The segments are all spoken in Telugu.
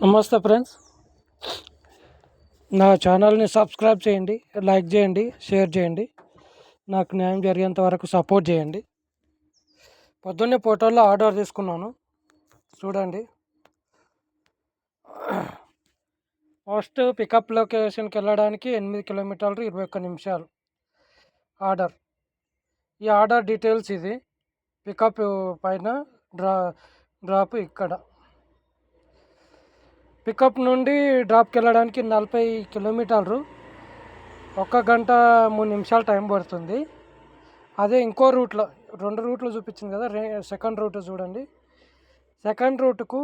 నమస్తే ఫ్రెండ్స్, నా ఛానల్ని సబ్స్క్రైబ్ చేయండి, లైక్ చేయండి, షేర్ చేయండి. నాకు న్యాయం జరిగేంత వరకు సపోర్ట్ చేయండి. పొద్దున్నే పోర్టల్లో ఆర్డర్ తీసుకున్నాను, చూడండి. ఫస్ట్ పికప్ లొకేషన్కి వెళ్ళడానికి 8 కిలోమీటర్లు 21 నిమిషాలు ఆర్డర్. ఈ ఆర్డర్ డీటెయిల్స్ ఇది. పికప్ పైన డ్రాప్ ఇక్కడ. పికప్ నుండి డ్రాప్కి వెళ్ళడానికి 40 కిలోమీటర్లు, 1 గంట 3 నిమిషాలు టైం పడుతుంది. అదే ఇంకో రూట్లో 2 రూట్లు చూపించింది కదా, సెకండ్ రూట్ చూడండి. సెకండ్ రూట్కు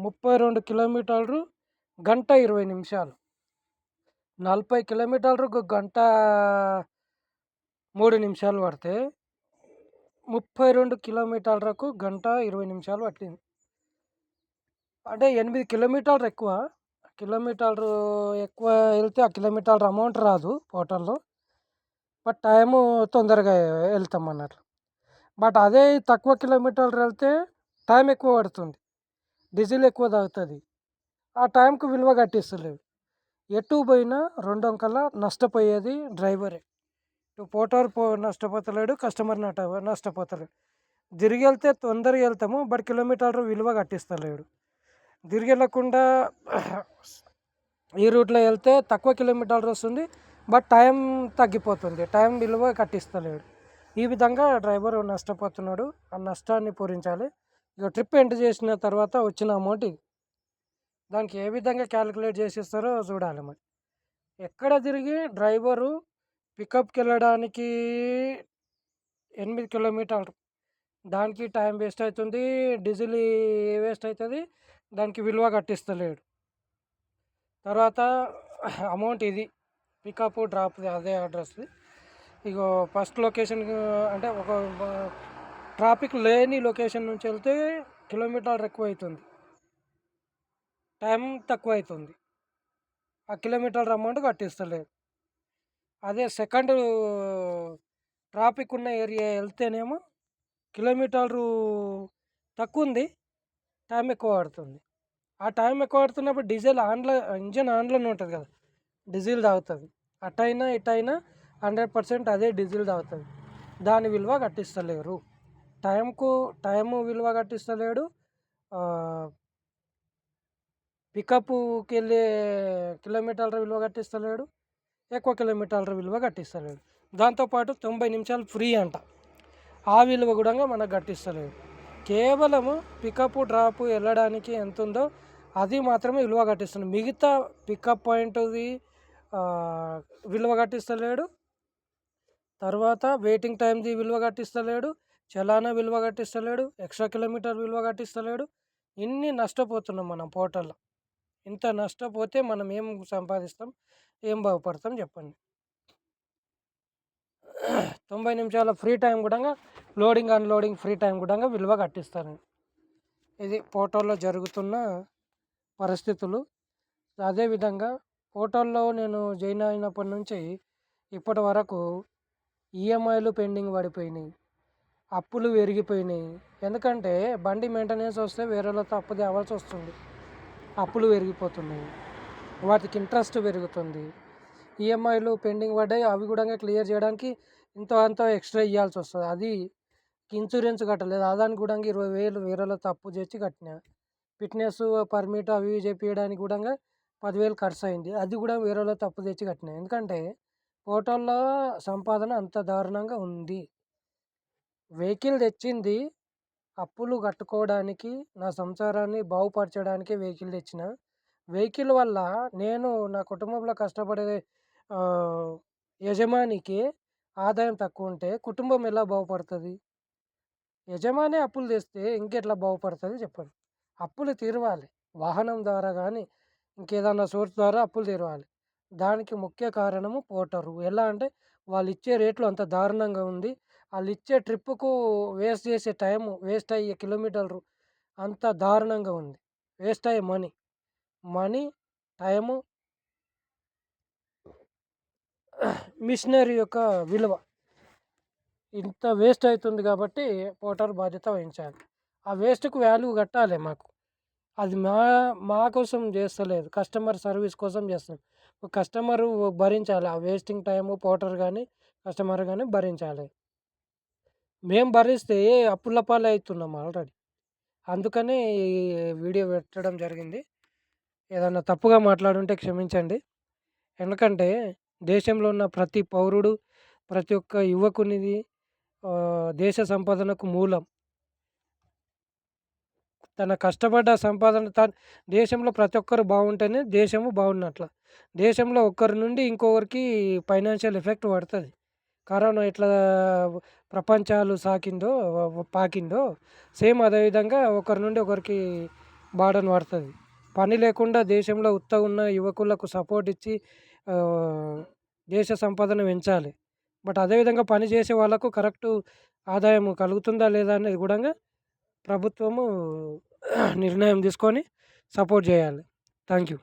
32 కిలోమీటర్లు, గంట 20 నిమిషాలు. 40 కిలోమీటర్లకు గంట 3 నిమిషాలు పడితే 32 కిలోమీటర్లకు గంట 20 నిమిషాలు పట్టింది. అంటే 8 కిలోమీటర్లు ఎక్కువ. కిలోమీటర్లు ఎక్కువ వెళ్తే ఆ కిలోమీటర్ల అమౌంట్ రాదు పోర్టల్లో, బట్ టైము తొందరగా వెళ్తాం అన్నట్లు. బట్ అదే తక్కువ కిలోమీటర్లు వెళ్తే టైం ఎక్కువ పడుతుంది, డీజిల్ ఎక్కువ తాగుతుంది, ఆ టైంకు విలువ కట్టిస్తలేవు. ఎటు పోయినా 2 అంకల్లా నష్టపోయేది డ్రైవరే. ఇటు పోర్టర్ నష్టపోతలేడు, కస్టమర్ నష్టపోతలేడు. తిరిగి వెళ్తే తొందరగా వెళ్తాము, బట్ కిలోమీటర్ విలువ కట్టిస్తలేడు. తిరిగి వెళ్ళకుండా ఈ రూట్లో వెళ్తే తక్కువ కిలోమీటర్లు వస్తుంది, బట్ టైం తగ్గిపోతుంది, టైం విలువ కట్టిస్తలేడు. ఈ విధంగా డ్రైవర్ నష్టపోతున్నాడు. ఆ నష్టాన్ని పూరించాలి. ఇక ట్రిప్ ఎండ్ చేసిన తర్వాత వచ్చిన అమౌంట్ ఇది. దానికి ఏ విధంగా క్యాలిక్యులేట్ చేసిస్తారో చూడాలి. మరి ఎక్కడ తిరిగి డ్రైవరు పికప్కి వెళ్ళడానికి 8 కిలోమీటర్లు, దానికి టైం వేస్ట్ అవుతుంది, డీజిల్ వేస్ట్ అవుతుంది, దానికి విలువ కట్టిస్తలేడు. తర్వాత అమౌంట్ ఇది పికప్ డ్రాప్ అదే అడ్రస్ది. ఇగో ఫస్ట్ లొకేషన్ అంటే ఒక ట్రాఫిక్ లేని లొకేషన్ నుంచి వెళ్తే కిలోమీటర్ ఎక్కువ అవుతుంది, టైం తక్కువ అవుతుంది, ఆ కిలోమీటర్ అమౌంట్ కట్టిస్తలేదు. అదే సెకండ్ ట్రాఫిక్ ఉన్న ఏరియా వెళ్తేనేమో కిలోమీటరు తక్కువ ఉంది, టైం ఎక్కువ పడుతుంది. ఆ టైం ఎక్కువ పడుతున్నప్పుడు డీజిల్ ఇంజన్ ఆన్లోనే ఉంటుంది కదా, డీజిల్ తాగుతుంది. అటైనా ఇటైనా 100% అదే డీజిల్ తాగుతుంది. దాని విలువ కట్టిస్తలేరు. టైము విలువ కట్టిస్తలేడు, పికప్కి వెళ్ళే కిలోమీటర్ల విలువ కట్టిస్తలేడు, ఎక్కువ కిలోమీటర్ల విలువ కట్టిస్తలేడు. దాంతోపాటు 90 నిమిషాలు ఫ్రీ అంట, ఆ విలువ కూడా మనకు కట్టిస్తలేడు. కేవలము పికప్ డ్రాప్ వెళ్ళడానికి ఎంత ఉందో అది మాత్రమే విలువ కట్టిస్తున్నాడు. మిగతా పికప్ పాయింట్ది విలువ కట్టిస్తలేడు, తర్వాత వెయిటింగ్ టైంది విలువ కట్టిస్తలేడు, చలానా విలువ కట్టిస్తలేడు, ఎక్స్ట్రా కిలోమీటర్ విలువ కట్టిస్తలేడు. ఇన్ని నష్టపోతున్నాం మనం పోర్టల్లో. ఇంత నష్టపోతే మనం ఏం సంపాదిస్తాం, ఏం బాగుపడతాం చెప్పండి. 90 నిమిషాల ఫ్రీ టైం కూడా లోడింగ్ అన్లోడింగ్ ఫ్రీ టైం కూడా విలువ కట్టిస్తారు. ఇది పోర్టల్లో జరుగుతున్న పరిస్థితులు. అదేవిధంగా పోర్టల్లో నేను జాయిన్ అయినప్పటి నుంచి ఇప్పటి వరకు ఈఎంఐలు పెండింగ్ పడిపోయినాయి, అప్పులు పెరిగిపోయినాయి. ఎందుకంటే బండి మెయింటెనెన్స్ వస్తే వేరే వాళ్ళతో అప్పు తేవాల్సి వస్తుంది, అప్పులు పెరిగిపోతున్నాయి, వాటికి ఇంట్రెస్ట్ పెరుగుతుంది. ఈఎంఐలు పెండింగ్ పడ్డాయి, అవి కూడా క్లియర్ చేయడానికి అంత ఎక్స్ట్రా ఇవ్వాల్సి వస్తుంది. అది ఇన్సూరెన్స్ కట్టలేదు, దానికి కూడా 20,000 వేరే వాళ్ళతో అప్పు చేసి కట్టిన. ఫిట్నెస్ పర్మిట్ అవి చేపించడానికి కూడా 10,000 ఖర్చు అయింది, అది కూడా వేరే వాళ్ళతో అప్పు తెచ్చి కట్టిన. ఎందుకంటే పోర్టల్లో సంపాదన అంత దారుణంగా ఉంది. వెహికల్ తెచ్చింది అప్పులు కట్టుకోవడానికి, నా సంసారాన్ని బాగుపరచడానికి వెహికల్ తెచ్చిన. వెహికల్ వల్ల నేను నా కుటుంబంలో కష్టపడే యజమానికి ఆదాయం తక్కువ ఉంటే కుటుంబం ఎలా బాగుపడుతుంది? యజమాని అప్పులు తెస్తే ఇంకెట్లా బాగుపడుతుంది చెప్పండి. అప్పులు తీరవాలి, వాహనం ద్వారా కానీ ఇంకేదన్నా సోర్స్ ద్వారా అప్పులు తీరవాలి. దానికి ముఖ్య కారణము పోర్టరు. ఎలా అంటే వాళ్ళు ఇచ్చే రేట్లు అంత దారుణంగా ఉంది, వాళ్ళు ఇచ్చే ట్రిప్పుకు వేస్ట్ చేసే టైము, వేస్ట్ అయ్యే కిలోమీటర్లు అంత దారుణంగా ఉంది. వేస్ట్ అయ్యే మనీ, టైము, మిషనరీ యొక్క విలువ ఇంత వేస్ట్ అవుతుంది. కాబట్టి పోర్టర్ బాధ్యత వహించాలి, ఆ వేస్ట్కు వాల్యూ కట్టాలి మాకు. అది మా కోసం చేస్తలేదు. కస్టమర్ సర్వీస్ కోసం చేస్తాం. కస్టమరు భరించాలి. ఆ వేస్టింగ్ టైము పౌడర్ గానీ, కస్టమర్ గానీ భరించాలి. మేము భరిస్తే అప్పుల పాలవుతున్నాం ఆల్రెడీ. అందుకని ఈ వీడియో పెట్టడం జరిగింది. ఏదన్నా తప్పుగా మాట్లాడుంటే క్షమించండి. ఎందుకంటే దేశంలో ఉన్న ప్రతి పౌరుడు, ప్రతి ఒక్క యువకునిది దేశ సంపాదనకు మూలం. తన కష్టపడ్డ సంపాదన దేశంలో ప్రతి ఒక్కరు బాగుంటేనే దేశము బాగున్నట్ల. దేశంలో ఒక్కరి నుండి ఇంకొకరికి ఫైనాన్షియల్ ఎఫెక్ట్ పడతది. కరోనా ఎట్లా ప్రపంచాలు పాకిందో సేమ్ అదే విధంగా ఒకరి నుండి ఒకరికి బర్డెన్ పడతది. పని లేకుండా దేశంలో ఉత్తగున్న యువకులకు సపోర్ట్ ఇచ్చి దేశ సంపాదన పెంచాలి. బట్ అదే విధంగా పని చేసే వాళ్ళకు కరెక్టు ఆదాయం కలుగుతుందా లేదా అనేది గూడంగా ప్రభుత్వము నిర్ణయం తీసుకొని సపోర్ట్ చేయాలి. Thank you.